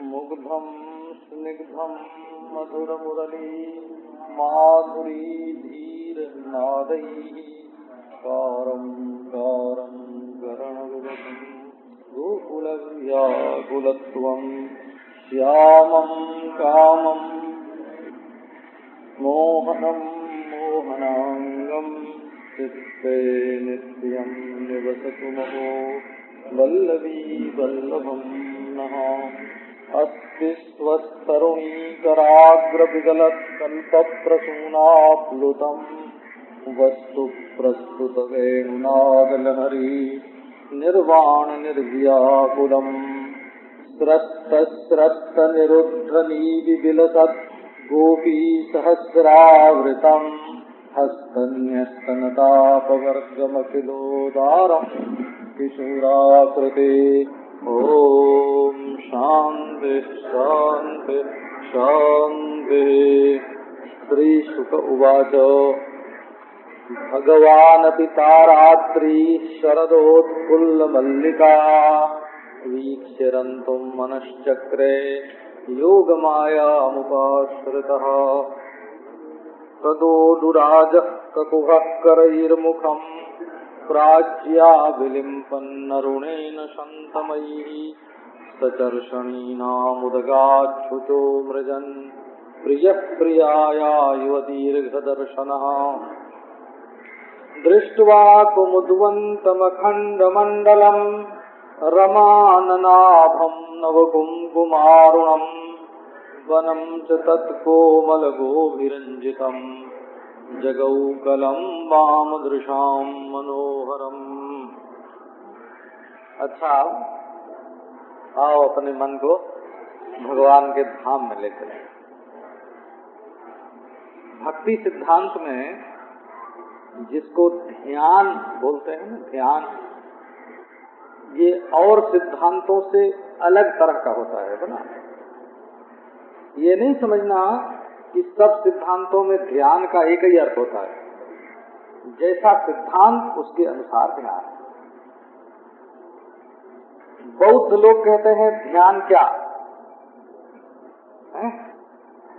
मुग्धं स्निग्धं मधुरमुरली माधुरी धीरनादैः कारं कारं गरणगुलकं गोकुलव्याकुलत्वं श्यामं कामं मोहनं मोहनांगं चित्ते नित्यं निवसतु महो वल्लवी वल्लभं नः अस्ति स्वस्तरुणीकराग्रविगलत्कल्पप्रसूनाप्लुतं वस्तु प्रस्तुतवेणुनादलहरी निर्वाणनिर्व्याकुलम् स्रस्तस्रस्तनिरुद्धनीविलसत् गोपीसहस्रावृतम् हस्तन्यस्तनतापवर्गमखिलोदारम् किशोराकृते। ओम शांति शांति शांति। श्री शुक उवाच भगवानपि तारात्री शरदोत्फुल्लमल्लिका वीक्ष्य रन्तुं मनश्चक्रे योगमायामुपाश्रितः तदोदुराजः ककुभः करैर्मुखम् प्राच्या विलिम्पन्नरुणेन शन्तमयैः सचर्षणीनामुदगाच्छुचो मृजन् प्रियः प्रियाया युवतीर्घदर्शनः दृष्ट्वा कुमुद्वन्तमखण्डमण्डलम् रमाननाभं नवकुङ्कुमारुणम् वनं च तत्कोमलगोभिरञ्जितम् जगौकलम वामदृशां मनोहरम। अच्छा, आओ अपने मन को भगवान के धाम में ले चलें। भक्ति सिद्धांत में जिसको ध्यान बोलते हैं ना, ध्यान, ये और सिद्धांतों से अलग तरह का होता है ना। ये नहीं समझना कि सब सिद्धांतों में ध्यान का एक ही अर्थ होता है। जैसा सिद्धांत उसके अनुसार ध्यान। बौद्ध लोग कहते हैं ध्यान क्या है?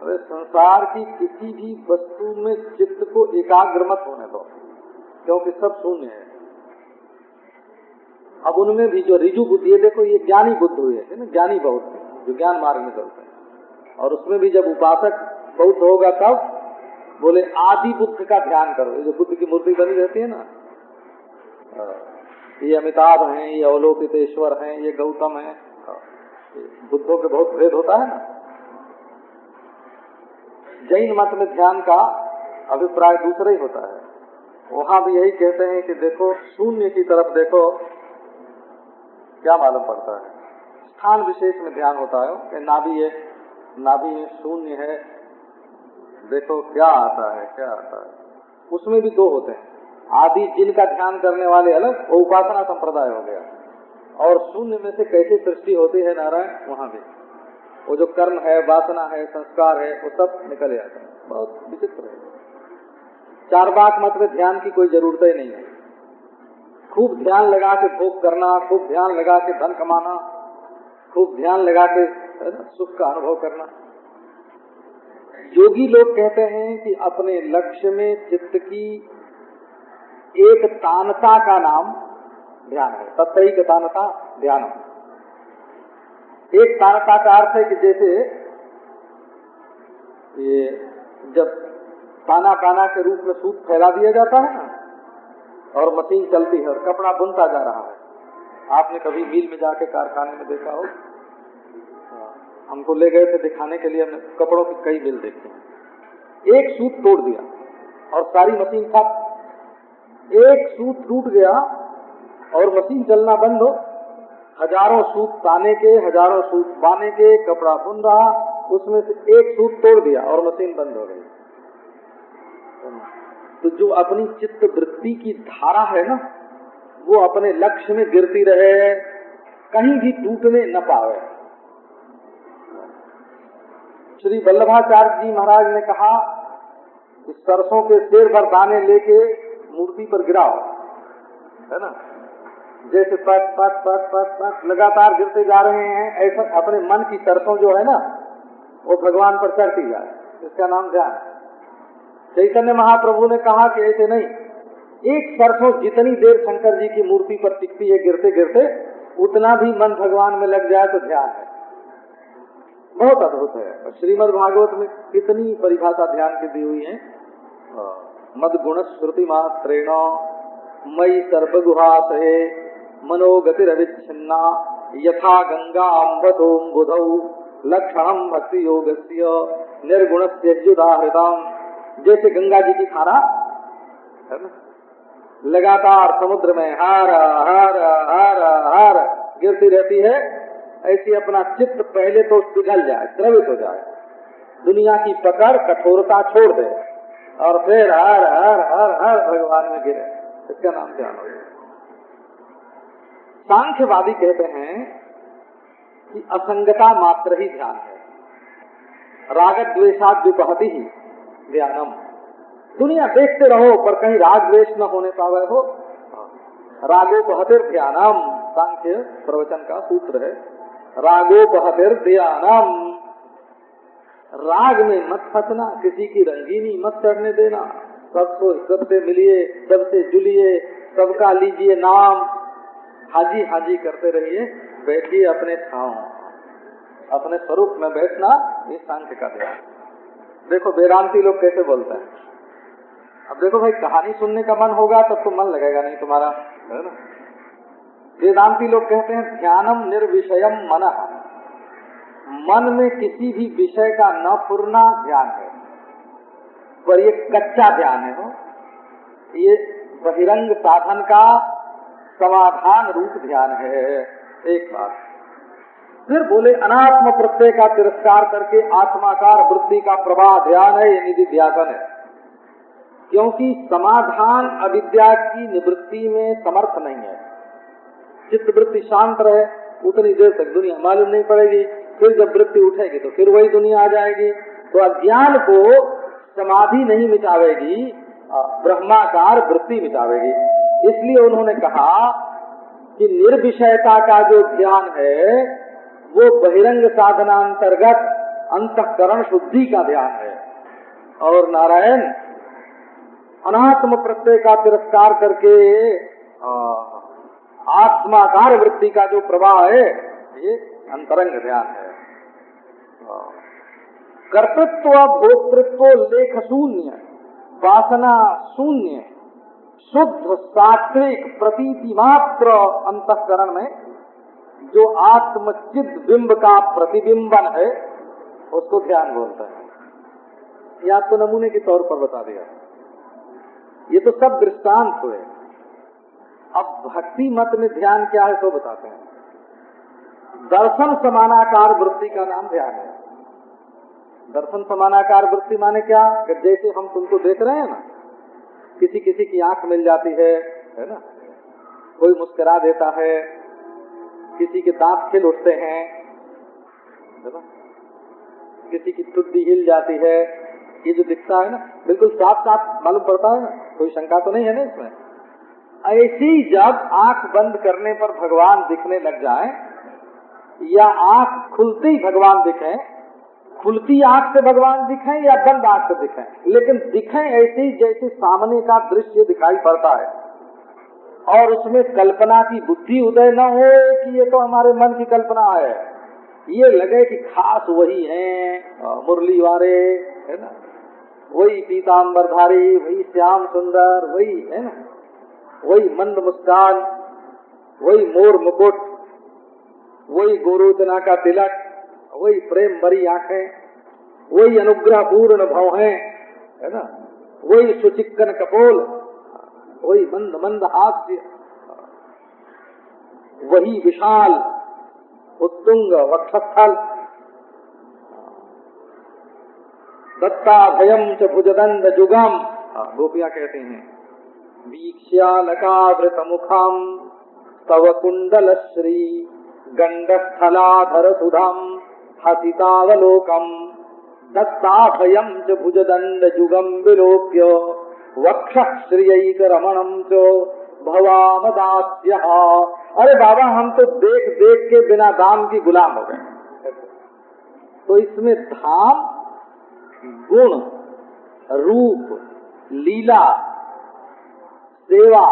अरे संसार की किसी भी वस्तु में चित्त को एकाग्र मत होने दो, क्योंकि सब शून्य है। अब उनमें भी जो ऋजु बुद्धि है, देखो ये ज्ञानी बुद्ध हुए है ना, ज्ञानी बौद्ध जो ज्ञान मार्ग में चलते हैं। और उसमें भी जब उपासक बहुत होगा तब बोले आदि बुद्ध का ध्यान करो। ये जो बुद्ध की मूर्ति बनी रहती है ना, ये अमिताभ हैं, ये अवलोकितेश्वर हैं, ये गौतम हैं, बुद्धों के बहुत भेद होता है ना। जैन मत में ध्यान का अभिप्राय दूसरा ही होता है। वहां भी यही कहते हैं कि देखो शून्य की तरफ देखो, क्या मालूम पड़ता है। स्थान विशेष में ध्यान होता है। नाभि में शून्य है, देखो क्या आता है, क्या आता है। उसमें भी दो होते हैं। आदि जिनका ध्यान करने वाले अलग, वो उपासना संप्रदाय हो गया। और शून्य में से कैसे सृष्टि होती है नारायण, वहां भी वो जो कर्म है, वासना है, संस्कार है, वो सब निकल जाता है। बहुत विचित्र है। चारवाक मत में ध्यान की कोई जरूरत ही नहीं है। खूब ध्यान लगा के भोग करना, खूब ध्यान लगा के धन कमाना, खूब ध्यान लगा के सुख का अनुभव करना। योगी लोग कहते हैं कि अपने लक्ष्य में चित्त की एक तानता का नाम ध्यान है। तत्वैक तानता ध्यान। एक तानता का अर्थ है कि जैसे ये जब ताना काना के रूप में सूत फैला दिया जाता है ना, और मशीन चलती है और कपड़ा बुनता जा रहा है। आपने कभी मिल में जाके कारखाने में देखा हो? हमको ले गए थे दिखाने के लिए, हमने कपड़ों की कई मिल देखी हैं। एक सूत तोड़ दिया और सारी मशीन था। एक सूत टूट गया और मशीन चलना बंद हो, हजारों सूत ताने के, हजारों सूत बाने के, कपड़ा बुन रहा, उसमें से एक सूत तोड़ दिया और मशीन बंद हो गई। तो जो अपनी चित्त वृत्ति की धारा है ना, वो अपने लक्ष्य में गिरती रहे, कहीं भी टूटने न पावे। श्री वल्लभाचार्य जी महाराज ने कहा कि सरसों के सेर भर दाने लेके मूर्ति पर गिराओ, है ना, जैसे पट पट पट पट पट लगातार गिरते जा रहे हैं, ऐसा अपने मन की सरसों जो है ना, वो भगवान पर चढ़ती जाए, इसका नाम ध्यान। चैतन्य महाप्रभु ने कहा कि ऐसे नहीं, एक सरसों जितनी देर शंकर जी की मूर्ति पर टिकती है गिरते गिरते, उतना भी मन भगवान में लग जाए तो ध्यान है। बहुत अद्भुत है। श्रीमद् भागवत में कितनी परिभाषा ध्यान की दी हुई है। मद गुण श्रुति मात्रेण मयि सर्वगुहाशये मनोगतिरविच्छिन्ना यथा गंगा अम्बतों बुधौ लक्षणम भक्ति योगस्य निर्गुणस्य युदाहृतम। जैसे गंगा जी की धारा है ना, लगातार समुद्र में हार हार हार हार गिरती रहती है, ऐसी अपना चित्त पहले तो पिघल जाए, द्रवित हो जाए, दुनिया की पकड़ कठोरता छोड़ दे और फिर हर हर हर हर भगवान में गिरे, इसका नाम ध्यान हो। सांख्यवादी कहते हैं कि असंगता मात्र ही ध्यान है, राग द्वेषाद विपहति ही ध्यानम। दुनिया देखते रहो पर कहीं राग द्वेष न होने पावे हो, रागोपहतिर ध्यानम, सांख्य प्रवचन का सूत्र है, रागोपहतिर ध्यानम। राग में मत फंसना, किसी की रंगीनी मत चढ़ने देना, सबको सबसे मिलिए, सबसे जुलिए, सबका लीजिए नाम, हाजी हाजी करते रहिए, बैठिए अपने ठाव, अपने स्वरूप में बैठना, ये सांख्य का ध्यान। देखो वेदांती लोग कैसे बोलते हैं। अब देखो भाई, कहानी सुनने का मन होगा तब तो मन लगेगा नहीं तुम्हारा, है ना। वेदांती लोग कहते हैं ध्यानम निर्विषयम मनः, मन में किसी भी विषय का न फुरना ध्यान है, पर ये कच्चा ध्यान है, हो ये बहिरंग साधन का समाधान रूप ध्यान है। एक बात फिर बोले, अनात्म प्रत्यय का तिरस्कार करके आत्माकार वृत्ति का प्रवाह ध्यान है, ये निधिध्यासन है। क्योंकि समाधान अविद्या की निवृत्ति में समर्थ नहीं है। चित्त वृत्ति शांत रहे उतनी देर तक दुनिया मालूम नहीं पड़ेगी, फिर जब वृत्ति उठेगी तो फिर वही दुनिया आ जाएगी। तो अज्ञान को समाधि नहीं मिटावेगी, ब्रह्माकार वृत्ति मिटावेगी। इसलिए उन्होंने कहा कि निर्विषयता का जो ध्यान है वो बहिरंग साधनांतर्गत अंतःकरण शुद्धि का ध्यान है, और नारायण अनात्म प्रत्यय का तिरस्कार करके आत्माकार वृत्ति का जो प्रवाह है ये अंतरंग ध्यान है। कर्तृत्व भोक्तृत्व लेख शून्य, वासना शून्य, शुद्ध सात्विक प्रतीति मात्र अंतःकरण में जो आत्मचिद बिंब का प्रतिबिंबन है उसको ध्यान बोलते हैं। ये आपको नमूने के तौर पर बता दिया, ये तो सब दृष्टांत हुए। अब भक्ति मत में ध्यान क्या है तो बताते हैं। दर्शन समानाकार वृत्ति का नाम ध्यान है। दर्शन समानाकार वृत्ति माने क्या, कि जैसे हम तुमको देख रहे हैं ना, किसी किसी की आंख मिल जाती है ना, कोई मुस्कुरा देता है, किसी के दांत खिल उठते हैं, है ना, किसी की ठुड्डी हिल जाती है, ये जो दिखता है ना बिल्कुल साफ साफ मालूम पड़ता है ना, कोई शंका तो नहीं है ना इसमें। ऐसी जब आंख बंद करने पर भगवान दिखने लग जाए या आंख खुलते ही भगवान दिखे, खुलती आंख से भगवान दिखे या बंद आंख से दिखे, लेकिन दिखे ऐसे जैसे सामने का दृश्य दिखाई पड़ता है, और उसमें कल्पना की बुद्धि उदय न हो कि ये तो हमारे मन की कल्पना है, ये लगे कि खास वही हैं मुरली वाले, है ना, वही पीताम्बरधारी, वही श्याम सुंदर, वही है ना, वही मंद मुस्कान, वही मोर मुकुट, वही गोरोचना का तिलक, वही प्रेम भरी आंखें, वही अनुग्रह पूर्ण भव है ना, वही सुचिक्कन कपोल, वही मंद मंद हास्य। वही विशाल उत्तुंग वक्षस्थल। दत्ताभयम च भुजदंड जुगम, गोपियां कहती हैं, वीक्ष्यालकावृत मुखम तव कुंडल श्री गंडस्थलाधर सुधम हसितावलोकम दत्ताभयम च भुजदंड जुगम विलोक्य वक्षः श्रियैक रमणम च भवामदास्य। अरे बाबा, हम तो देख देख के बिना दाम की गुलाम हो गए। तो इसमें धाम, गुण, रूप, लीला, सेवा,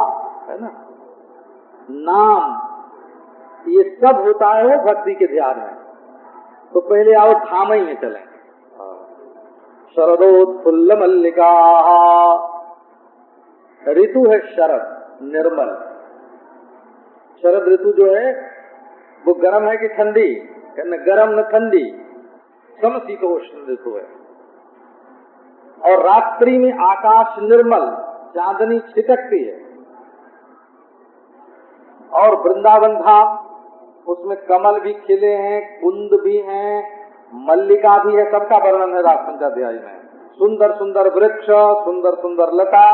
है ना, नाम, ये सब होता है भक्ति के ध्यान में। तो पहले आओ धाम ही में चलें। शरदोत्फुल्ल मल्लिका, ऋतु है शरद, निर्मल। शरद ऋतु जो है वो गर्म है कि ठंडी? न गर्म न ठंडी, समशीतोष्ण ऋतु है। और रात्रि में आकाश निर्मल, चांदनी छिटकती है। और वृंदावन धाम, उसमें कमल भी खिले हैं, कुंद भी हैं, मल्लिका भी है, सबका वर्णन है रास पंचाध्याय में। सुंदर सुंदर वृक्ष, सुंदर सुंदर लता,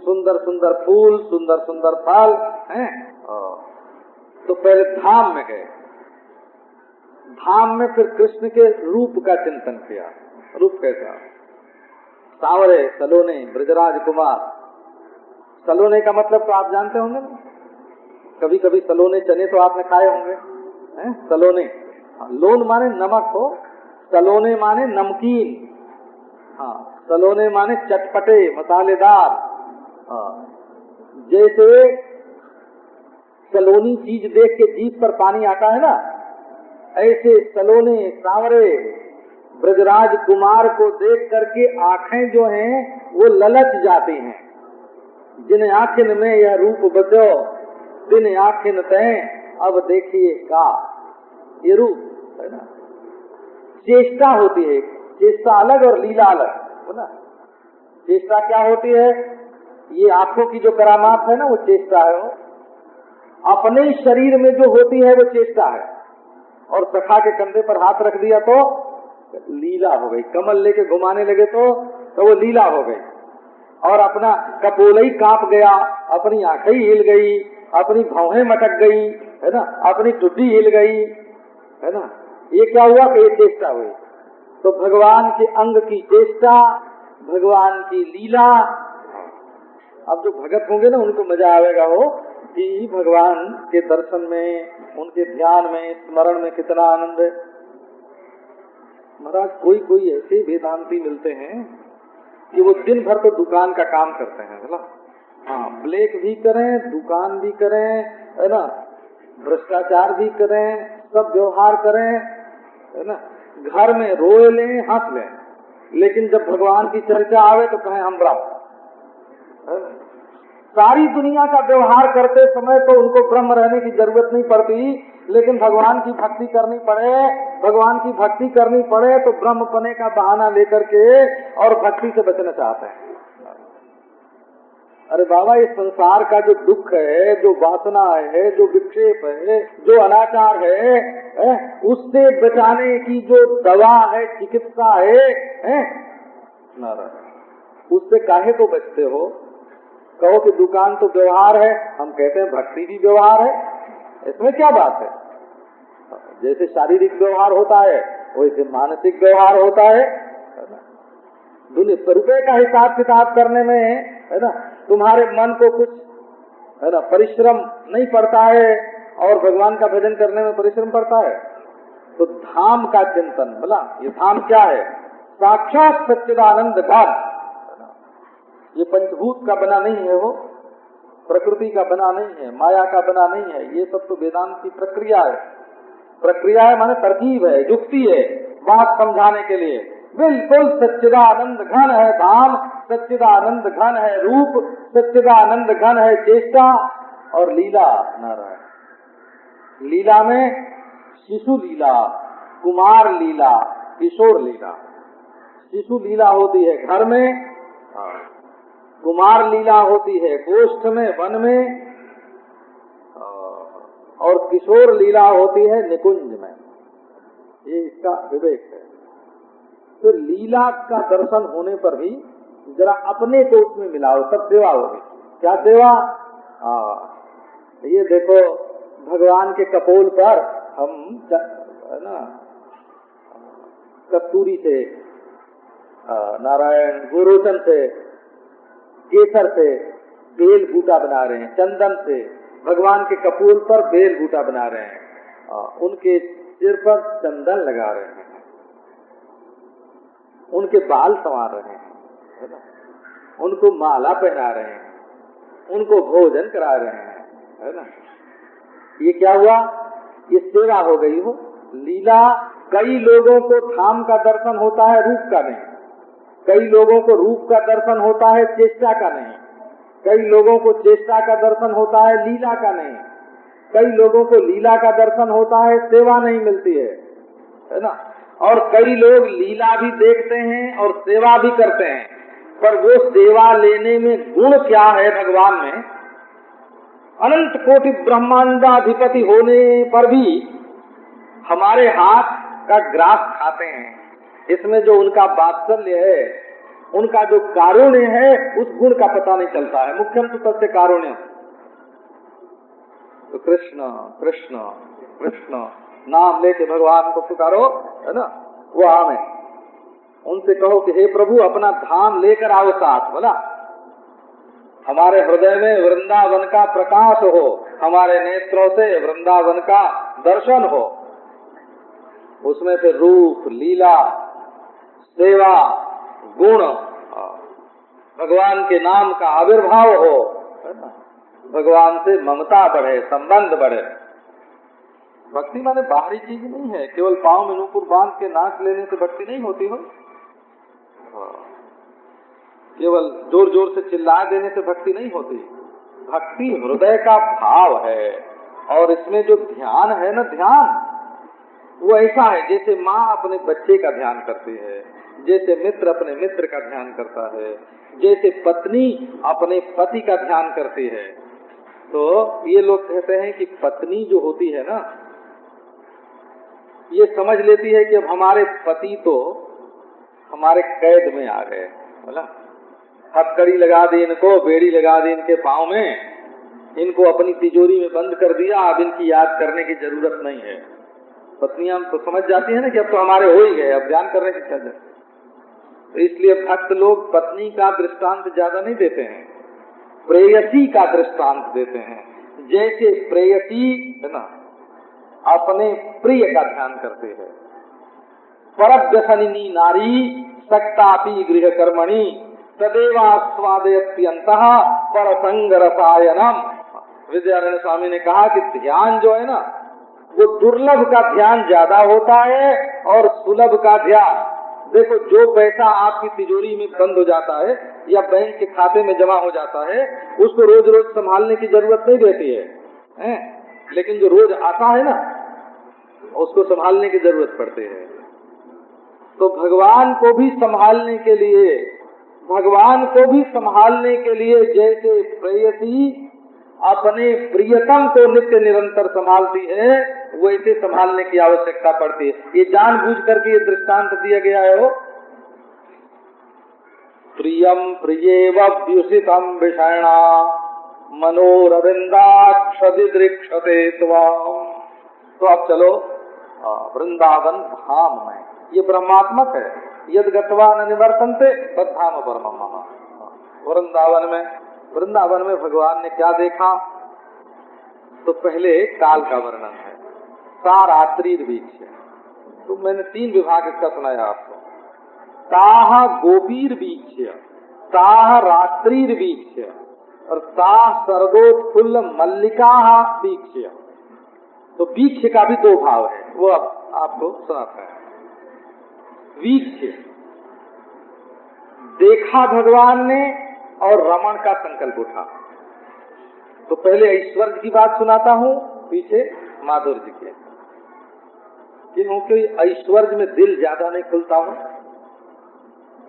सुंदर सुंदर फूल, सुंदर सुंदर फल हैं। तो पहले धाम में गए। धाम में फिर कृष्ण के रूप का चिंतन किया। रूप कैसा? सांवरे, सलोने, ब्रजराज कुमार। सलोने का मतलब तो आप जानते होंगे ना, कभी कभी सलोने चने तो आपने खाए होंगे, हैं? सलोने, लोन माने नमक हो, सलोने माने नमकीन, हाँ, सलोने माने चटपटे मसालेदार। जैसे सलोनी चीज देख के जीभ पर पानी आता है ना, ऐसे सलोने सांवरे ब्रजराज कुमार को देख करके आंखें जो हैं वो ललच जाती हैं। जिन आँखिन में यह रूप बसो, दिन आँखिन तय अब देखिए का, ये रूप है ना। चेष्टा होती है, चेष्टा अलग और लीला अलग है ना। चेष्टा क्या होती है? ये आंखों की जो करामात है ना, वो चेष्टा है। वो अपने शरीर में जो होती है वो चेष्टा है। और सखा के कंधे पर हाथ रख दिया तो लीला हो गई। कमल लेके घुमाने लगे तो वो लीला हो गई। और अपना कपोल ही कांप गया, अपनी आंखें हिल गई, अपनी भौहें मटक गई, है ना, अपनी टुड्डी हिल गई, है ना। ये क्या हुआ कि ये चेष्टा हुई। तो भगवान के अंग की चेष्टा, भगवान की लीला। अब जो भगत होंगे ना, उनको मजा आएगा हो कि भगवान के दर्शन में, उनके ध्यान में, स्मरण में कितना आनंद है। महाराज, कोई कोई ऐसे वेदांती मिलते हैं कि वो दिन भर तो दुकान का काम करते हैं, बोला, हाँ, ब्लैक भी करें, दुकान भी करें, है ना, भ्रष्टाचार भी करें, सब व्यवहार करें, है ना, घर में रोए लें, हंस लें, लेकिन जब भगवान की चर्चा आवे तो कहें हम ब्रह्म। सारी दुनिया का व्यवहार करते समय तो उनको ब्रह्म रहने की जरूरत नहीं पड़ती, लेकिन भगवान की भक्ति करनी पड़े, भगवान की भक्ति करनी पड़े तो ब्रह्म पने का बहाना लेकर के और भक्ति से बचना चाहते हैं। अरे बाबा, ये संसार का जो दुख है, जो वासना है, जो विक्षेप है, जो अनाचार है, उससे बचाने की जो दवा है, चिकित्सा है, उससे काहे को बचते हो? कहो कि दुकान तो व्यवहार है, हम कहते हैं भक्ति भी व्यवहार है, इसमें क्या बात है? जैसे शारीरिक व्यवहार होता है वैसे मानसिक व्यवहार होता है दुनिया रुपए का हिसाब किताब करने में, है ना, तुम्हारे मन को कुछ, है ना, परिश्रम नहीं पड़ता है और भगवान का भजन करने में परिश्रम पड़ता है। तो धाम का चिंतन, बोला, ये धाम क्या है? साक्षात सच्चिदानंद घन। ये पंचभूत का बना नहीं है, वो प्रकृति का बना नहीं है, माया का बना नहीं है। ये सब तो वेदांत की प्रक्रिया है। प्रक्रिया है माने तरकीब है, युक्ति है, बात समझाने के लिए। बिल्कुल सच्चिदानंद घन है धाम, सच्चिदानंद घन है रूप, सच्चिदानंद घन है चेष्टा और लीला। नारायण, लीला में शिशु लीला, कुमार लीला, किशोर लीला। शिशु लीला होती है घर में, कुमार लीला होती है गोष्ठ में, वन में, और किशोर लीला होती है निकुंज में। ये इसका विवेक है। तो लीला का दर्शन होने पर भी जरा अपने को उसमें मिलाओ, तब सेवा होगी। क्या सेवा? ये देखो भगवान के कपोल पर हम है ना कस्तूरी से, नारायण गोरोचन से, केसर से बेल बूटा बना रहे हैं, चंदन से भगवान के कपोल पर बेल बूटा बना रहे हैं, उनके सिर पर चंदन लगा रहे हैं, उनके बाल संवार रहे हैं, है ना, उनको माला पहना रहे हैं, उनको भोजन करा रहे हैं, है ना। ये क्या हुआ? ये सेवा हो गई। हो लीला। कई लोगों को धाम का दर्शन होता है, रूप का नहीं। कई लोगों को रूप का दर्शन होता है, चेष्टा का नहीं। कई लोगों को चेष्टा का दर्शन होता है, लीला का नहीं। कई लोगों को लीला का दर्शन होता है, सेवा नहीं मिलती है ना। और कई लोग लीला भी देखते हैं और सेवा भी करते हैं, पर वो सेवा लेने में गुण क्या है भगवान में? अनंत कोटि ब्रह्मांडाधिपति होने पर भी हमारे हाथ का ग्रास खाते हैं। इसमें जो उनका वात्सल्य है, उनका जो कारुण्य है, उस गुण का पता नहीं चलता है। मुख्यम तो सबसे कारुण्य। तो कृष्ण कृष्ण कृष्ण नाम लेके भगवान को पुकारो, है ना। वो आम है। उनसे कहो कि हे प्रभु अपना धाम लेकर आओ साथ, बोला हमारे हृदय में वृंदावन का प्रकाश हो, हमारे नेत्रों से वृंदावन का दर्शन हो, उसमें फिर रूप, लीला, सेवा, गुण, भगवान के नाम का आविर्भाव हो, है ना, भगवान से ममता बढ़े, संबंध बढ़े। भक्ति माने बाहरी चीज नहीं है, केवल पांव में नूपुर बांध के नाच लेने से भक्ति नहीं होती हो, केवल जोर जोर से चिल्ला देने से भक्ति नहीं होती। भक्ति हृदय का भाव है। और इसमें जो ध्यान है ना, ध्यान वो ऐसा है जैसे माँ अपने बच्चे का ध्यान करती है, जैसे मित्र अपने मित्र का ध्यान करता है, जैसे पत्नी अपने पति का ध्यान करती है। तो ये लोग कहते हैं कि पत्नी जो होती है ना, ये समझ लेती है कि अब हमारे पति तो हमारे कैद में आ गए, बोला हथकड़ी लगा दी इनको, बेड़ी लगा दी इनके पाँव में, इनको अपनी तिजोरी में बंद कर दिया, अब इनकी याद करने की जरूरत नहीं है। पत्नियां तो समझ जाती है ना कि अब तो हमारे हो ही गए, अब ध्यान करने की क्या जरूरत। तो इसलिए भक्त लोग पत्नी का दृष्टांत ज्यादा नहीं देते हैं, प्रेयसी का दृष्टांत देते हैं। जैसे प्रेयसी है ना अपने प्रिय का ध्यान करते हैं। परव्यसनिनी नारी सक्तापि गृह कर्मणि तदेवास्वादयत्यन्तः परसंग रसायनम। विद्यारण्य स्वामी ने कहा कि ध्यान जो है ना, वो दुर्लभ का ध्यान ज्यादा होता है और सुलभ का ध्यान। देखो जो पैसा आपकी तिजोरी में बंद हो जाता है या बैंक के खाते में जमा हो जाता है, उसको रोज रोज संभालने की जरूरत नहीं रहती है, लेकिन जो रोज आता है ना, उसको संभालने की जरूरत पड़ती है। तो भगवान को भी संभालने के लिए, जैसे प्रेयसी अपने प्रियतम को नित्य निरंतर संभालती है, वैसे संभालने की आवश्यकता पड़ती है। ये जानबूझ करके ये दृष्टांत दिया गया है। वो प्रियम प्रियेव्युषितम विषयणा मनोरविंदाक्षदिदृक्षते त्वाम्। तो अब चलो वृंदावन धाम में, ये ब्रह्मात्मक है। यद गत्वा न निवर्तन्ते तद्धाम परमं मम। वृंदावन में भगवान ने क्या देखा? तो पहले काल का वर्णन है, सारात्रिर्वीक्ष्य। तो मैंने 3 विभाग इसका सुनाया आपको। ताह गोपीर्वीक्ष्य, ताह रात्रिर्वीक्ष्य और ताह सर्गोत्फुल्ल मल्लिका वीक्ष्य। तो वीक्ष्य का भी 2 भाव है, वो अब आपको सुनाता है। वीक्ष्य देखा भगवान ने और रमण का संकल्प उठा। तो पहले ऐश्वर्य की बात सुनाता हूँ, पीछे माधुर्य की, क्योंकि ऐश्वर्य में दिल ज्यादा नहीं खुलता हूँ,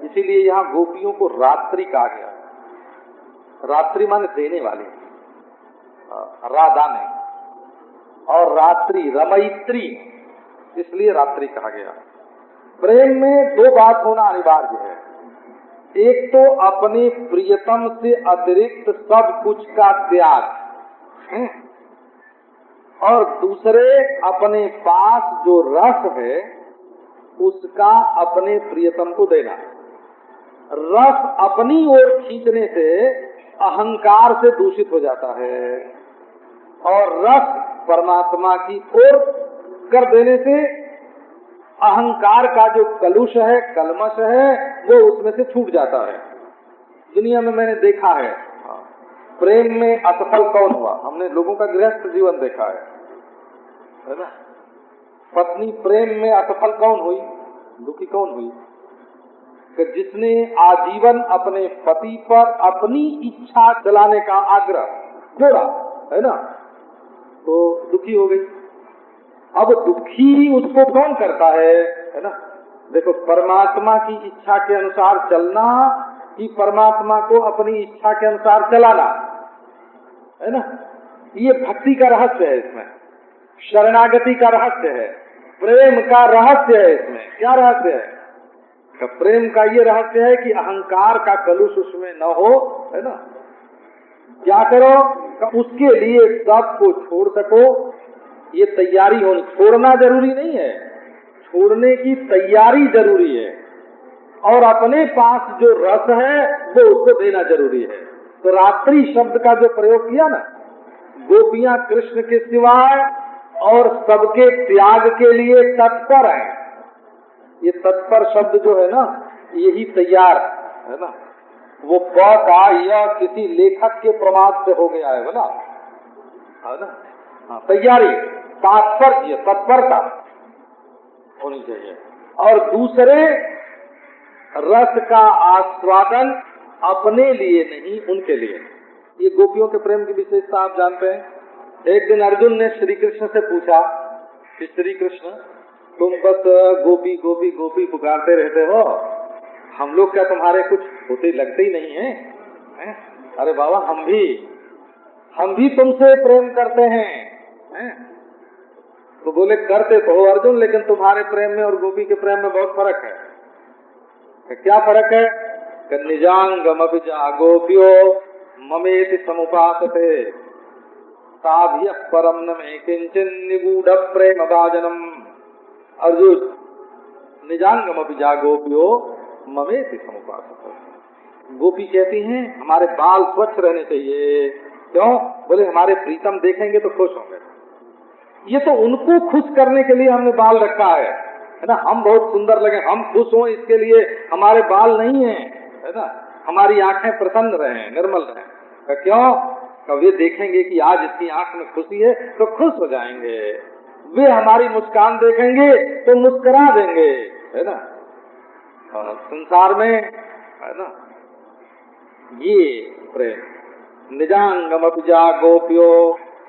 इसीलिए यहाँ गोपियों को रात्रि कहा गया। रात्रि माने देने वाले, राधा नहीं। और रात्रि रमयित्री, इसलिए रात्रि कहा गया। प्रेम में दो बात होना अनिवार्य है, एक तो अपने प्रियतम से अतिरिक्त सब कुछ का त्याग है, और दूसरे अपने पास जो रस है उसका अपने प्रियतम को देना। रस अपनी ओर खींचने से अहंकार से दूषित हो जाता है, और रस परमात्मा की ओर कर देने से अहंकार का जो कलुष है, कलमश है, वो उसमें से छूट जाता है। दुनिया में मैंने देखा है, प्रेम में असफल कौन हुआ? हमने लोगों का गृहस्थ जीवन देखा है ना। पत्नी प्रेम में असफल कौन हुई, दुखी कौन हुई? कि जिसने आजीवन अपने पति पर अपनी इच्छा चलाने का आग्रह छोड़ा, है ना, तो दुखी हो गई। अब दुखी उसको कौन करता है ना? देखो, परमात्मा की इच्छा के अनुसार चलना कि परमात्मा को अपनी इच्छा के अनुसार चलाना, है ना, ये भक्ति का रहस्य है। इसमें शरणागति का रहस्य है, प्रेम का रहस्य है। इसमें क्या रहस्य है? तो प्रेम का ये रहस्य है कि अहंकार का कलुष उसमें न हो, है ना। क्या करो? उसके लिए सब को छोड़ सको, ये तैयारी होनी। छोड़ना जरूरी नहीं है, छोड़ने की तैयारी जरूरी है, और अपने पास जो रस है वो उसको देना जरूरी है। तो रात्रि शब्द का जो प्रयोग किया ना, गोपियां कृष्ण के सिवाय और सबके त्याग के लिए तत्पर है। ये तत्पर शब्द जो है ना, यही तैयार है ना। वो प का यह किसी लेखक के प्रमाद से हो गया है बोला, है ना। हाँ, तैयारी, तात्पर्य, तत्परता होनी चाहिए। और दूसरे रस का आस्वादन अपने लिए नहीं, उनके लिए। ये गोपियों के प्रेम की विशेषता आप जानते हैं। एक दिन अर्जुन ने श्री कृष्ण से पूछा कि श्री कृष्ण, तुम बस गोपी गोपी गोपी पुकारते रहते हो, हम लोग क्या तुम्हारे कुछ होते लगते ही नहीं है? अरे बाबा, हम भी तुमसे प्रेम करते हैं। तो बोले, करते तो हो अर्जुन, लेकिन तुम्हारे प्रेम में और गोपी के प्रेम में बहुत फर्क है। क्या फर्क है? निजांगमभिजा गोप्यो ममेति समुपासते ताभ्यः परम न मे किंचिन निगूढ़ प्रेम भाजनम। अर्जुन, निजांगमभिजा गोप्यो ममेति समुपासते। गोपी कहती हैं हमारे बाल स्वच्छ रहने चाहिए। क्यों? बोले हमारे प्रीतम देखेंगे तो खुश होंगे। ये तो उनको खुश करने के लिए हमने बाल रखा है ना। हम बहुत सुंदर लगे, हम खुश हों, इसके लिए हमारे बाल नहीं है, है ना। हमारी आंखें प्रसन्न रहें, निर्मल रहें। क्यों? वे देखेंगे कि आज इसकी आंख में खुशी है तो खुश हो जाएंगे। वे हमारी मुस्कान देखेंगे तो मुस्कुरा देंगे, है ना। संसार में, है ना, ये प्रेम। निजांगमभिजा गोप्यो,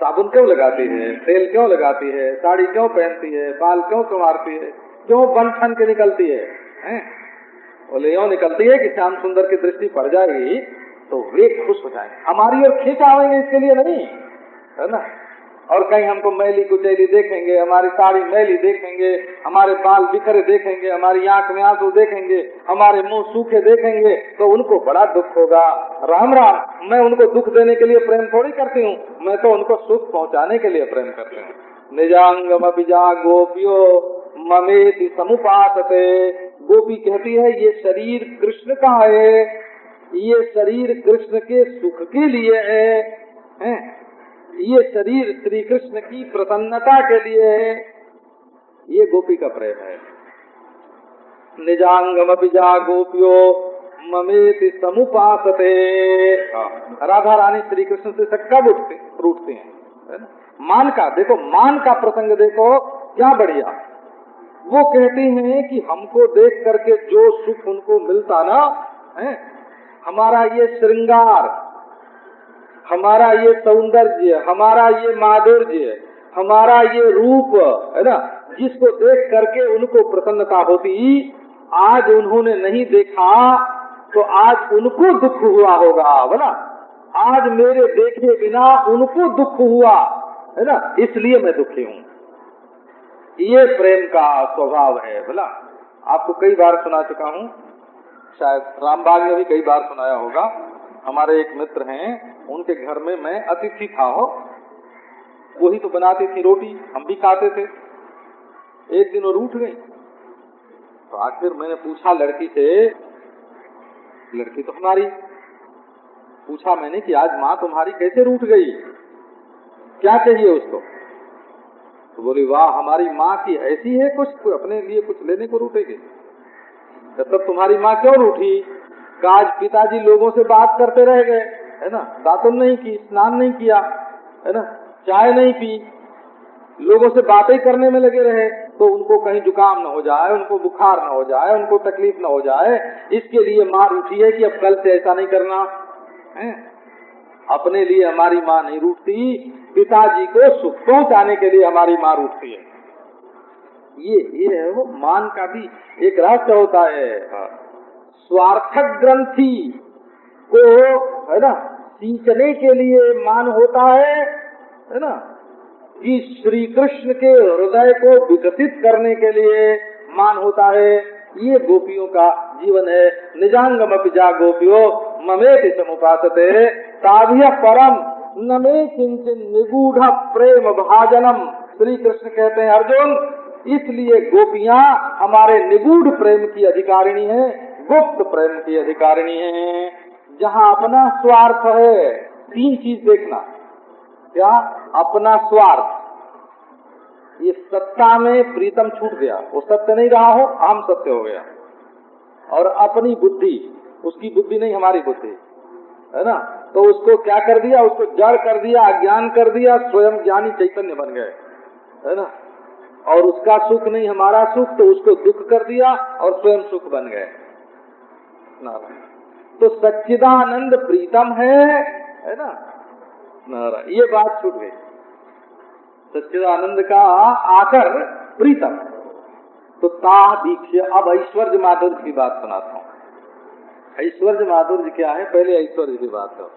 साबुन क्यों लगाती है, तेल क्यों लगाती है, साड़ी क्यों पहनती है, बाल क्यों संवारती है, क्यों बन ठन के निकलती है? बोले यूं निकलती है कि श्याम सुंदर की दृष्टि पड़ जाएगी तो वे खुश हो जाएंगे, हमारी ओर खींच आवेंगे, इसके लिए नहीं, है ना। और कहीं हमको मैली कुचैली देखेंगे, हमारी साड़ी मैली देखेंगे, हमारे बाल बिखरे देखेंगे, हमारी आंख में आंसू देखेंगे, हमारे मुंह सूखे देखेंगे, तो उनको बड़ा दुख होगा। राम राम, मैं उनको दुख देने के लिए प्रेम थोड़ी करती हूँ, मैं तो उनको सुख पहुँचाने के लिए प्रेम करती हूँ। निजांगमभिजा गोप्यो ममेति समुपासते। गोपी कहती है ये शरीर कृष्ण का है, ये शरीर कृष्ण के सुख के लिए है, ये शरीर श्री कृष्ण की प्रसन्नता के लिए है। ये गोपी का प्रेम है। निजांगमभिजा गोप्यो ममेति समुपासते। राधा रानी श्री कृष्ण से कब रूठती हैं, है ना। मान का देखो, मान का प्रसंग देखो, क्या बढ़िया। वो कहती हैं कि हमको देख करके जो सुख उनको मिलता ना है, हमारा ये श्रृंगार, हमारा ये सौंदर्य, हमारा ये माधुर्य, हमारा ये रूप, है ना, जिसको देख करके उनको प्रसन्नता होती, आज उन्होंने नहीं देखा तो आज उनको दुख हुआ होगा बोला। आज मेरे देखे बिना उनको दुख हुआ है ना, इसलिए मैं दुखी हूँ। ये प्रेम का स्वभाव है। बोला आपको कई बार सुना चुका हूँ, शायद रामबाग में भी कई बार सुनाया होगा। हमारे एक मित्र हैं, उनके घर में मैं अतिथि था हो, वही तो बनाती थी रोटी, हम भी खाते थे। एक दिन वो रूठ गई, तो आखिर मैंने पूछा लड़की से, लड़की तो हमारी, पूछा मैंने कि आज माँ तुम्हारी कैसे रूठ गई, क्या चाहिए उसको? तो बोली वाह हमारी माँ की ऐसी है, कुछ अपने लिए कुछ लेने को रूठेगी। तब तुम्हारी माँ क्यों रूठी? आज पिताजी लोगों से बात करते रह गए, है ना, दातुन नहीं की, स्नान नहीं किया, है ना, चाय नहीं पी, लोगों से बातें करने में लगे रहे, तो उनको कहीं जुकाम न हो जाए, उनको बुखार न हो जाए, उनको तकलीफ न हो जाए, इसके लिए माँ रूठी है कि अब कल से ऐसा नहीं करना है। अपने लिए हमारी माँ नहीं रूठती, पिताजी को सुख पहुंचाने के लिए हमारी माँ रूठती है। ये है वो मान का भी एक रहस्य होता है। स्वार्थक ग्रंथि को, है ना, सींचने के लिए मान होता है ना, कि श्री कृष्ण के हृदय को विकसित करने के लिए मान होता है। ये गोपियों का जीवन है। निजांगम अपि गोपियो ममेति समुपासते ताभ्य परम न मे किंचिन निगूढ़ प्रेम भाजनम। श्री कृष्ण कहते हैं अर्जुन, इसलिए गोपियां हमारे निगूढ़ प्रेम की अधिकारिणी है, गुप्त प्रेम की अधिकारिणी है, जहाँ अपना स्वार्थ है। तीन चीज देखना, क्या? अपना स्वार्थ, ये सत्ता में प्रीतम छूट गया, वो सत्य नहीं रहा हो, अहम सत्य हो गया। और अपनी बुद्धि, उसकी बुद्धि नहीं हमारी बुद्धि, है ना, तो उसको क्या कर दिया, उसको जड़ कर दिया, अज्ञान कर दिया, स्वयं ज्ञानी चैतन्य बन गए, है ना। और उसका सुख नहीं हमारा सुख, तो उसको दुख कर दिया और स्वयं सुख बन गए। तो सच्चिदानंद प्रीतम है ना, नारायण, ये बात छूट गई। सच्चिदानंद का आकर प्रीतम, तो ताह दीक्ष्य। अब ऐश्वर्य माधुर्य की बात सुनाता हूँ। ऐश्वर्य माधुर्य क्या है? पहले ऐश्वर्य की बात करो।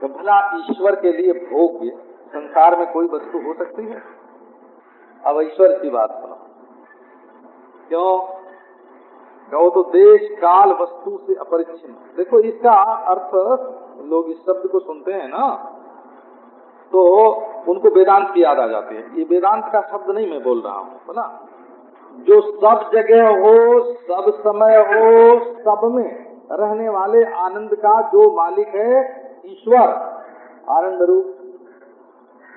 तो भला ईश्वर के लिए भोग्य संसार में कोई वस्तु हो सकती है? अब ऐश्वर्य की बात सुनो। क्यों? कहो तो देश काल वस्तु से अपरिच्छिन्न। देखो इसका अर्थ, लोग इस शब्द को सुनते हैं ना, तो उनको वेदांत की याद आ जाती है। ये वेदांत का शब्द नहीं मैं बोल रहा हूँ, है ना। जो सब जगह हो, सब समय हो, सब में रहने वाले आनंद का जो मालिक है ईश्वर, आनंद रूप,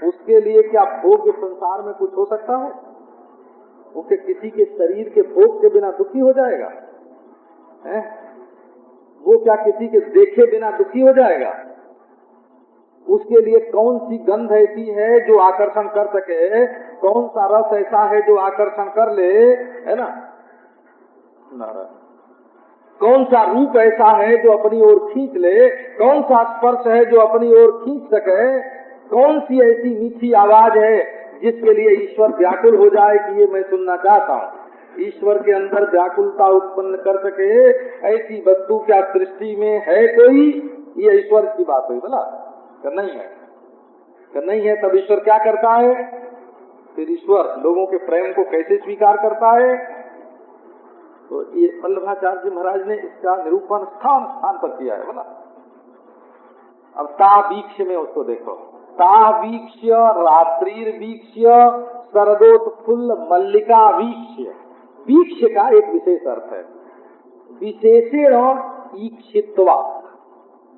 उसके लिए क्या भोग संसार में कुछ हो सकता है? वो किसी के शरीर के भोग के बिना दुखी हो जाएगा? है? वो क्या किसी के देखे बिना दुखी हो जाएगा? उसके लिए कौन सी गंध ऐसी है जो आकर्षण कर सके? कौन सा रस ऐसा है जो आकर्षण कर ले, है ना? कौन सा रूप ऐसा है जो अपनी ओर खींच ले? कौन सा स्पर्श है जो अपनी ओर खींच सके? कौन सी ऐसी मीठी आवाज है जिसके लिए ईश्वर व्याकुल हो जाए कि ये मैं सुनना चाहता हूँ? ईश्वर के अंदर व्याकुलता उत्पन्न कर सके ऐसी वस्तु क्या सृष्टि में है कोई? ये ईश्वर की बात हुई बोला, नहीं है, नहीं है। तब ईश्वर क्या करता है? फिर ईश्वर लोगों के प्रेम को कैसे स्वीकार करता है? तो ये वल्लभाचार्य महाराज ने इसका निरूपण स्थान स्थान पर किया है बोला। अब तावीक्ष्य में उसको देखो, तावीक्ष्य रात्रिर्वीक्ष्य शरदोत्फुल्ल मल्लिका वीक्ष्य। वीक्ष्य का एक विशेष अर्थ है, विशेषेण ईक्षित्वा।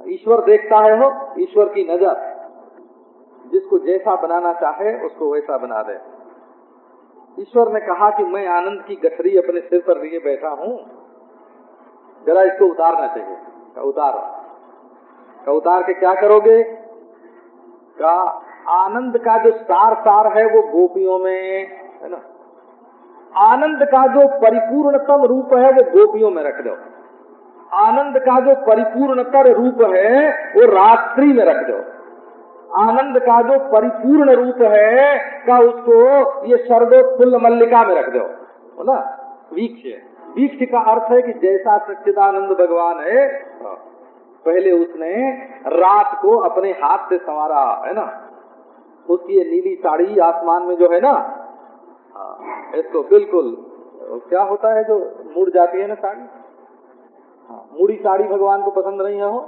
ईश्वर देखता है हो, ईश्वर की नजर जिसको जैसा बनाना चाहे उसको वैसा बना दे। ईश्वर ने कहा कि मैं आनंद की गठरी अपने सिर पर लिए बैठा हूँ, जरा इसको उतारना चाहिए। का उतारो, का उतार के क्या करोगे? का आनंद का जो सार है वो गोपियों में है ना, आनंद का जो परिपूर्णतम रूप है वो गोपियों में रख दो। आनंद का जो परिपूर्णतर रूप है वो रात्रि में रख दो। आनंद का जो परिपूर्ण रूप है का उसको ये शरदोत्फुल्ल मल्लिका में रख दो, बोला। वीक्ष्य, वीक्ष्य का अर्थ है कि जैसा सच्चिदानंद भगवान है, पहले उसने रात को अपने हाथ से संवारा है ना, उसकी ये नीली साड़ी आसमान में जो है ना, हाँ, इसको बिल्कुल क्या होता है जो मुड़ जाती है ना साड़ी, हाँ, मुड़ी साड़ी भगवान को पसंद नहीं है हो,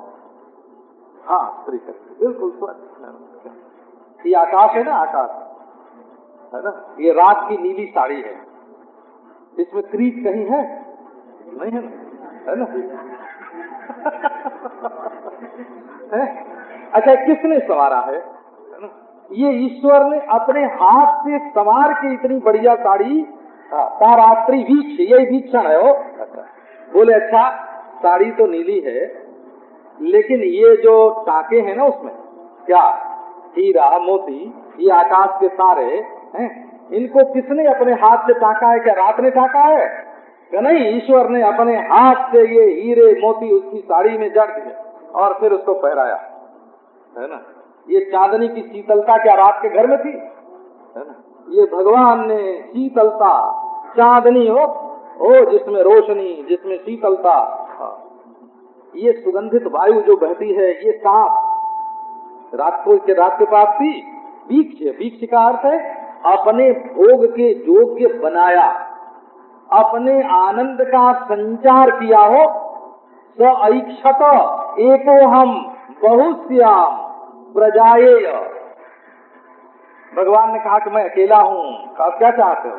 हाँ, स्त्री शक्ति बिल्कुल स्वच्छ। ये आकाश है ना, आकाश है ना, ये रात की नीली साड़ी है, इसमें क्रीज कहीं है नहीं, है ना, है ना? है? अच्छा, किसने संवारा है ना? ये ईश्वर ने अपने हाथ से संवार के इतनी बढ़िया साड़ी, तारात्रि वीक्ष, यही वीक्षण है वो। अच्छा, बोले अच्छा साड़ी तो नीली है, लेकिन ये जो टाके हैं ना उसमें क्या, हीरा मोती, ये आकाश के तारे हैं, इनको किसने अपने हाथ से टाका है? क्या रात ने टाका है? क्या नहीं, ईश्वर ने अपने हाथ से ये हीरे मोती उसकी साड़ी में जड़ दिए और फिर उसको पहराया, है ना? ये चांदनी की शीतलता क्या रात के घर में थी? है ना? ये भगवान ने शीतलता, चांदनी हो जिसमें रोशनी, जिसमें शीतलता, ये सुगंधित वायु जो बहती है, ये सांप रात के पास थी। वीक्ष, वीक्ष का अर्थ है अपने भोग के योग्य बनाया, अपने आनंद का संचार किया हो। स ऐक्षत एको हम बहुश्याम प्रजाएय। भगवान ने कहा कि मैं अकेला हूँ, कहा क्या चाहते हो?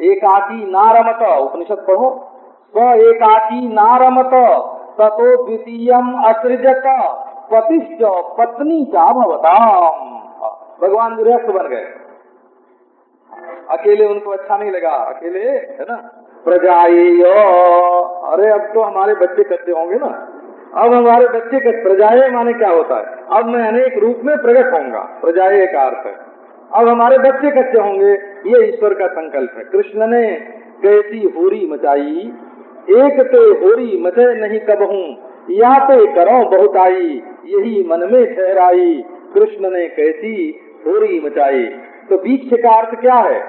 एकाकी नारमत, उपनिषद पढ़ो। स एकाकी नारमत ततो द्वितीयम असृजत पतिश्च पत्नी चा भवताम। भगवान गृहस्थ बन गए, अकेले उनको अच्छा नहीं लगा, अकेले, है ना? प्रजाएय, अरे अब तो हमारे बच्चे कच्चे होंगे ना, अब हमारे बच्चे कच्चे, प्रजाएय माने क्या होता है? अब मैं अनेक रूप में प्रकट होऊंगा, प्रजाएय का अर्थ है अब हमारे बच्चे कच्चे होंगे, ये ईश्वर का संकल्प है। कृष्ण ने कैसी होरी मचाई, एक ते होरी मचे नहीं कबहूं, या ते करो बहुताई, यही मन में ठहराई। कृष्ण ने कैसी होरी मचाई। तो वीक्ष का अर्थ क्या है?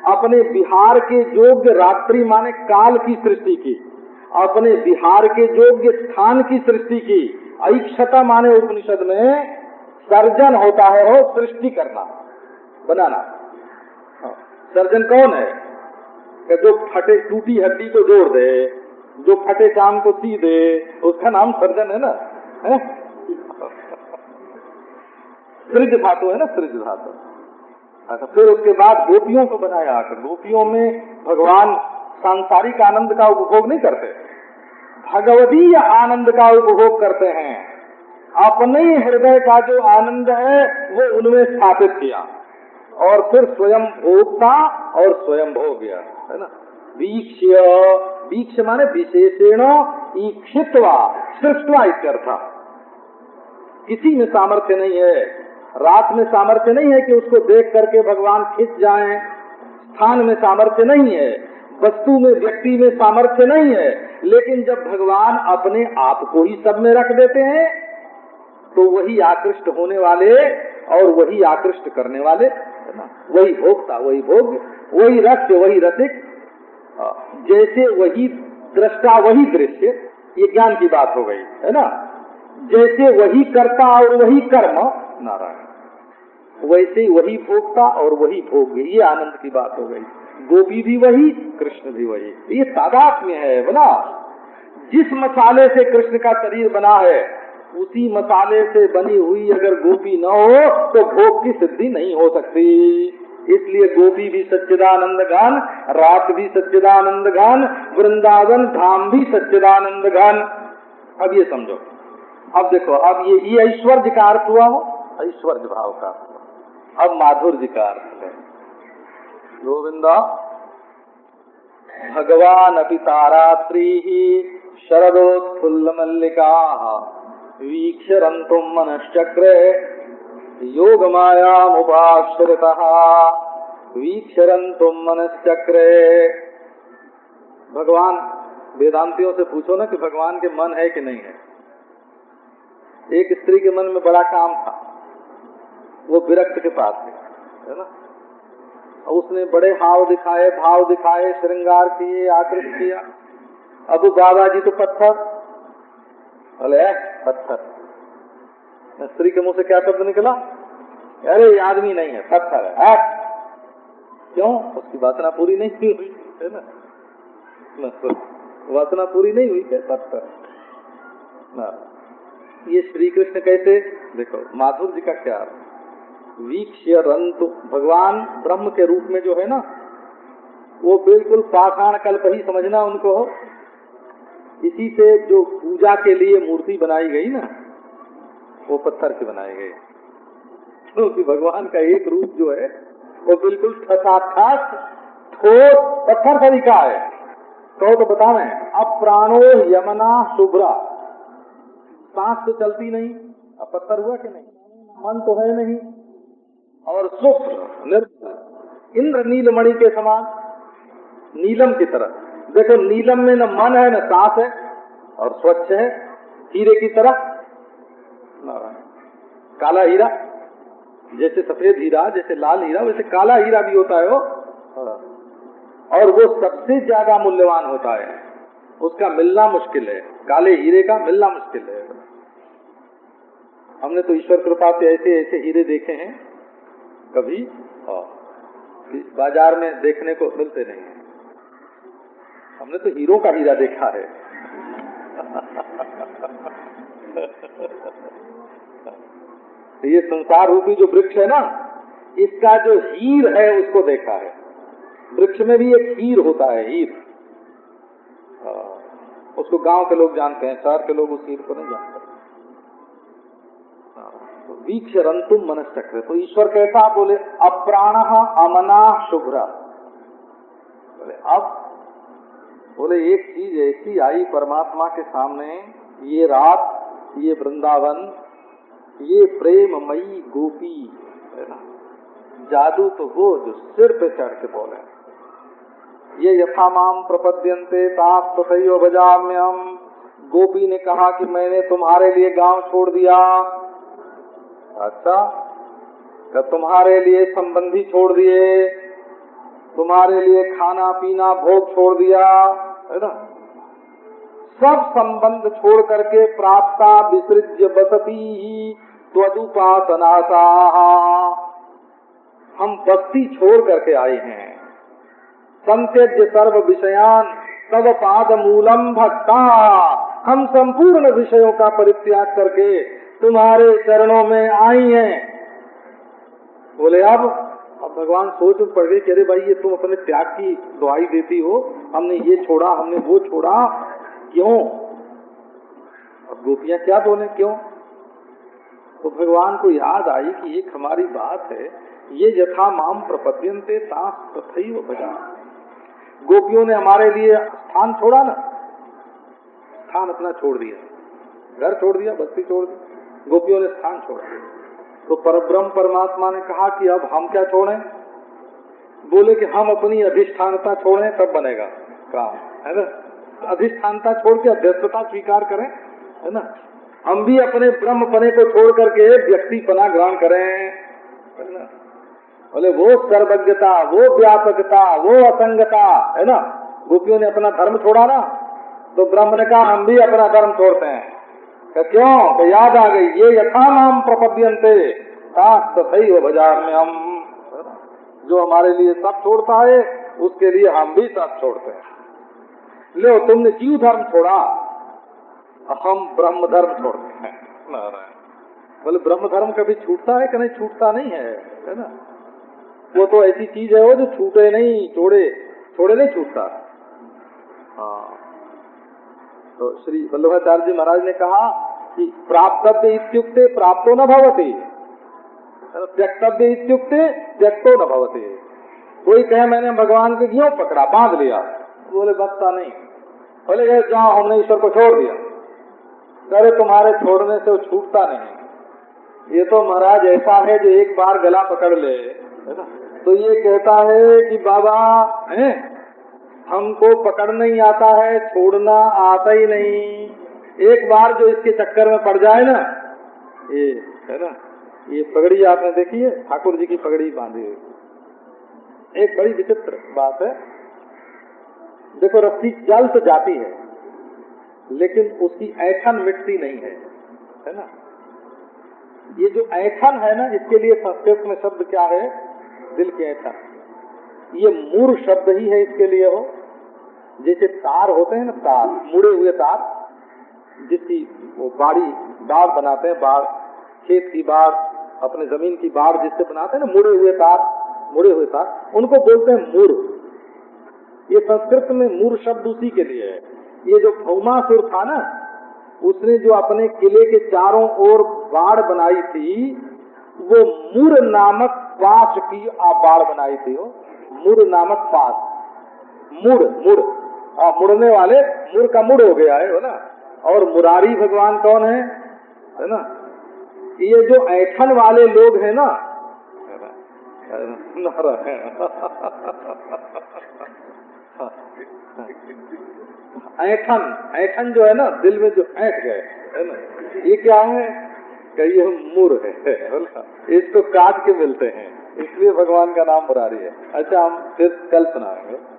अपने बिहार के योग्य रात्रि माने काल की सृष्टि की, अपने बिहार के योग्य स्थान की सृष्टि की। ऐक्षता माने उपनिषद में सर्जन होता है, हो सृष्टि करना, बनाना। सर्जन कौन है? कि जो फटे टूटी हड्डी को जोड़ दे, जो फटे चाम को सी दे, उसका नाम सर्जन है ना, है? सृज धातु है ना, सृज धातु। अच्छा, फिर उसके बाद गोपियों को बनाया। गोपियों में भगवान सांसारिक आनंद का उपभोग नहीं करते, भगवदीय आनंद का उपभोग करते हैं। अपने हृदय का जो आनंद है वो उनमें स्थापित किया और फिर स्वयं भोगता और स्वयं भोग गया, है ना? वीक्ष्य, वीक्ष्य माने विशेषेण ईक्षित्वा सृष्टवा इत्यर्थ। किसी में सामर्थ्य नहीं है, रात में सामर्थ्य नहीं है कि उसको देख करके भगवान खिंच जाएं, स्थान में सामर्थ्य नहीं है, वस्तु में, व्यक्ति में सामर्थ्य नहीं है, लेकिन जब भगवान अपने आप को ही सब में रख देते हैं तो वही आकृष्ट होने वाले और वही आकृष्ट करने वाले, है ना? वही भोक्ता, वही भोग, वही रस्य, वही रसिक, जैसे वही दृष्टा वही दृश्य, ये ज्ञान की बात हो गई, है ना? जैसे वही कर्ता और वही कर्म, नारायण, वैसे वही भोक्ता और वही भोग, ये आनंद की बात हो गई। गोपी भी वही, कृष्ण भी वही, ये तादात्म्य है। बोला जिस मसाले से कृष्ण का शरीर बना है उसी मसाले से बनी हुई अगर गोपी न हो तो भोग की सिद्धि नहीं हो सकती। इसलिए गोपी भी सच्चिदानंद घन, रात भी सच्चिदानंद घन, वृंदावन धाम भी सच्चिदानंद घन। अब ये समझो, अब देखो, अब ये ऐश्वर्य का अर्थ हुआ हो, ऐश्वर्य भाव का। अब माधुर्य का अर्थ है, गोविंदा भगवान अपि तारात्रि शरदोत्फुल्ल मल्लिका वीक्षरन्तुम मनश्चक्रे योग मायामुपाश्रितः वीक्षरन्तुम मनश्चक्रे। भगवान, वेदांतियों से पूछो ना कि भगवान के मन है कि नहीं है। एक स्त्री के मन में बड़ा काम था, वो विरक्त के पास थी, है ना? उसने बड़े भाव दिखाए, श्रृंगार किए, आकृष्ट किया। अब बाबा जी तो पत्थर, बोले पत्थर। स्त्री के मुंह से क्या शब्द निकला? अरे ये आदमी नहीं है, पत्थर है। क्यों? उसकी वासना पूरी नहीं हुई है ना, वासना पूरी नहीं हुई है, पत्थर ना। ये श्री कृष्ण कैसे, देखो माधुर जी का क्या वीक्ष्य रंतु, भगवान ब्रह्म के रूप में जो है ना, वो बिल्कुल पाषाण कल्प ही समझना उनको हो। इसी से जो पूजा के लिए मूर्ति बनाई गई ना, वो पत्थर की बनाई गई, क्योंकि भगवान का एक रूप जो है वो बिल्कुल ठसाठस ठोस पत्थर तरीका है। तो बतावे, अप्राणो यमना शुभ्रा, सांस तो चलती नहीं, अब पत्थर हुआ कि नहीं, मन तो है नहीं, और शुभ्र निर्मल, इंद्र नीलमणि के समान, नीलम की तरह। देखो नीलम में न मन है न सांस है, और स्वच्छ है, हीरे की तरह। काला हीरा, जैसे सफेद हीरा, जैसे लाल हीरा, वैसे काला हीरा भी होता है वो, और वो सबसे ज्यादा मूल्यवान होता है, उसका मिलना मुश्किल है, काले हीरे का मिलना मुश्किल है। हमने तो ईश्वर कृपा से ऐसे ऐसे हीरे देखे हैं, कभी बाजार में देखने को मिलते नहीं है। हमने तो हीरो का हीरा देखा है। ये संसार रूपी जो वृक्ष है ना, इसका जो हीर है उसको देखा है। वृक्ष में भी एक हीर होता है, हीर, उसको गांव के लोग जानते हैं, शहर के लोग उस हीर को नहीं जानते। वीक्ष रंतुम मनश्चक्र, तो ईश्वर कैसा, बोले अप्राणः अमना शुभ्रा। बोले अब, बोले एक चीज ऐसी आई परमात्मा के सामने, ये रात, ये वृंदावन, ये प्रेममयी गोपी है ना, जादू तो वो जो सिर पे चढ़ के बोले, ये यथा माम प्रपद्यन्ते तास तथैव भजाम्यहम्। गोपी ने कहा कि मैंने तुम्हारे लिए गांव छोड़ दिया। अच्छा, कि तुम्हारे लिए संबंधी छोड़ दिए, तुम्हारे लिए खाना पीना भोग छोड़ दिया, है ना, सब संबंध छोड़ करके प्राप्ता विसृज्य बसती त्वदुपासनासा, हम बस्ती छोड़ करके आए हैं। संत्यज्य सर्व विषयान तव पाद मूलम भक्ता, हम संपूर्ण विषयों का परित्याग करके तुम्हारे चरणों में आई हैं। बोले अब भगवान सोच पड़ गए कि अरे भाई ये तुम अपने त्याग की दुहाई देती हो, हमने ये छोड़ा, हमने वो छोड़ा, क्यों? अब गोपियां क्या बोले क्यों? तो भगवान को याद आई कि एक हमारी बात है, ये यथा माम प्रपद्यन्ते तास तथैव भजामि। गोपियों ने हमारे लिए स्थान छोड़ा ना, स्थान अपना छोड़ दिया, घर छोड़ दिया, बस्ती छोड़ दी, गोपियों ने स्थान छोड़ा। तो परब्रह्म परमात्मा ने कहा कि अब हम क्या छोड़ें? बोले कि हम अपनी अधिष्ठानता छोड़ें तब बनेगा काम, है ना। अधिष्ठानता छोड़ के अध्यक्षता स्वीकार करें, है ना। हम भी अपने ब्रह्म पने को छोड़ करके व्यक्ति पना ग्रहण करें, है ना। बोले वो सर्वज्ञता, वो व्यापकता, वो असंगता, है ना। गोपियों ने अपना धर्म छोड़ा ना, तो ब्रह्म ने कहा हम भी अपना धर्म छोड़ते हैं। क्यों? तो याद आ गई, ये यथा नाम प्रपद्यन्ते तास तथैव भजाम्यहम्। जो हमारे लिए सब छोड़ता है उसके लिए हम भी सब छोड़ते हैं। लो तुमने जीव धर्म छोड़ा, हम ब्रह्म धर्म छोड़ते हैं। बोले ब्रह्म धर्म कभी छूटता है कि नहीं? छूटता नहीं है ना। वो तो ऐसी चीज है वो जो छूटे नहीं, छोड़े नहीं छूटता। हाँ, तो श्री वल्लभाचार्य जी महाराज ने कहा कि प्राप्तव्य इत्युक्ते प्राप्तो न भवति, त्यक्तव्य इत्युक्ते त्यक्तो न भवति। कोई कहे मैंने भगवान के क्यों पकड़ा, बांध लिया, बोले बचता नहीं। बोले जाओ हमने ईश्वर को छोड़ दिया, अरे तुम्हारे छोड़ने से वो छूटता नहीं। ये तो महाराज ऐसा है जो एक बार गला पकड़ ले, है ना, तो ये कहता है कि बाबा है हमको पकड़ना ही आता है, छोड़ना आता ही नहीं। एक बार जो इसके चक्कर में पड़ जाए ना, ये है ना, ये पगड़ी आपने देखी है, ठाकुर जी की पगड़ी बांधी हुई। एक बड़ी विचित्र बात है, देखो रस्सी जल तो जाती है लेकिन उसकी ऐठन मिटती नहीं है, है ना। ये जो ऐठन है ना, इसके लिए संस्कृत में शब्द क्या है? दिल के ऐठन। ये मूर शब्द ही है इसके लिए हो। जैसे तार होते हैं ना, तार, मुड़े हुए तार, जिसकी वो बाड़ बनाते हैं, बाड़, खेत की बाड़, अपने जमीन की बाड़ जिससे बनाते हैं ना, मुड़े हुए तार, उनको बोलते हैं मूर। ये संस्कृत में मूर शब्द उसी के लिए है। ये जो भौमासुर था ना, उसने जो अपने किले के चारों ओर बाड़ बनाई थी, वो मूर नामक पाश की बाड़ बनाई थी। वो मूर नामक पाश, मुड़ने वाले, मूर का मुड़ हो गया है ना। और मुरारी भगवान कौन है ना? ये जो ऐठन वाले लोग हैं ना, ऐठन जो है ना, दिल में जो ऐठ गए है ना, ये क्या है? कहिए मूर है बोला, इसको काट के मिलते हैं, इसलिए भगवान का नाम मुरारी है। अच्छा, हम फिर कल सुनाएंगे।